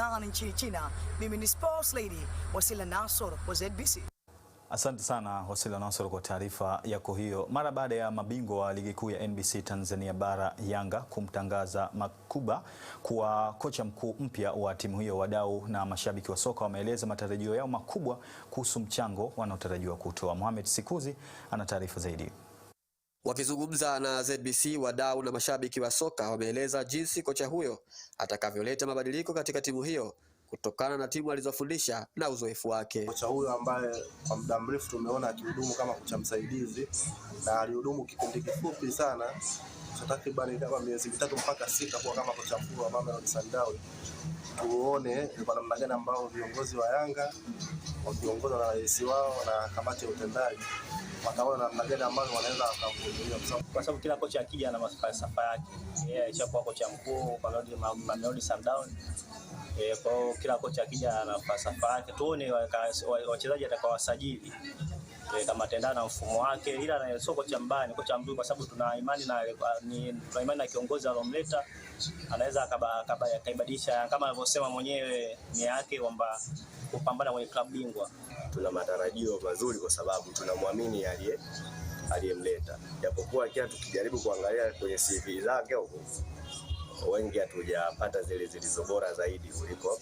Hunan nchini China. Mimi ni Sports Lady Wasila Nasor wa ZBC. Asante sana Wasila Nasor kwa taarifa yako hiyo. Mara baada ya mabingwa wa ligi kuu ya NBC Tanzania Bara Yanga kumtangaza Makuba kuwa kocha mkuu mpya wa timu hiyo, wadau na mashabiki wa soka wameeleza matarajio yao makubwa kuhusu mchango wanaotarajiwa kutoa. Mohamed Sikuzi ana taarifa zaidi. Wakizungumza na ZBC, wadau na mashabiki wa soka wameeleza jinsi kocha huyo atakavyoleta mabadiliko katika timu hiyo kutokana na timu alizofundisha na uzoefu wake. Kocha huyo ambaye kwa muda mrefu tumeona akihudumu kama kocha msaidizi na alihudumu kipindi kifupi sana, takriban kama miezi 3 mpaka 6 kwa kama kocha mkuu wa Mamelodi Sundowns. Tuone kwa namna gani ambao viongozi wa Yanga wakiongozwa na rais wao na kamati ya utendaji wataona namna gani ambao wanaweza kuhudumia, kwa sababu kila kocha akija ana falsafa yake. Yeye alishakuwa kocha mkuu kwa Mamelodi Sundowns. Kwa kila kocha akija ana falsafa yake. Tuone wachezaji atakawasajili kama tendana na mfumo wake, ila sio kocha mbaya, ni kocha mzuri, kwa sababu tuna imani na kiongozi alomleta anaweza akaibadilisha kama alivyosema mwenyewe nia yake kwamba kupambana kwenye klabu bingwa. Tuna matarajio mazuri kwa sababu tunamwamini aliyemleta, japokuwa kila tukijaribu kuangalia kwenye CV zake huko wengi hatujapata zile zilizo bora zaidi kuliko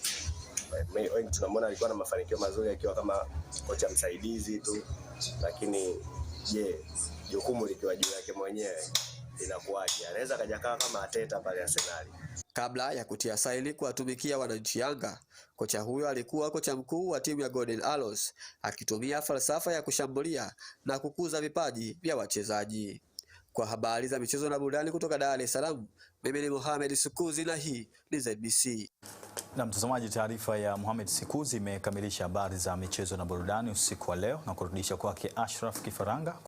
wengi. Tunamwona alikuwa na mafanikio mazuri akiwa kama kocha msaidizi tu, lakini je, jukumu likiwa juu yake mwenyewe inakuwaje? Anaweza kajakaa kama Ateta pale Arsenal. Kabla ya kutia saini kuwatumikia wananchi Yanga, kocha huyo alikuwa kocha mkuu wa timu ya Golden Arrows, akitumia falsafa ya kushambulia na kukuza vipaji vya wachezaji. Kwa habari za michezo na burudani kutoka Dar es Salaam, mimi ni Mohamed Sikuzi na hii ni ZBC. Na mtazamaji, taarifa ya Mohamed Sikuzi imekamilisha habari za michezo na burudani usiku wa leo, na kurudisha kwake Ashraf Kifaranga.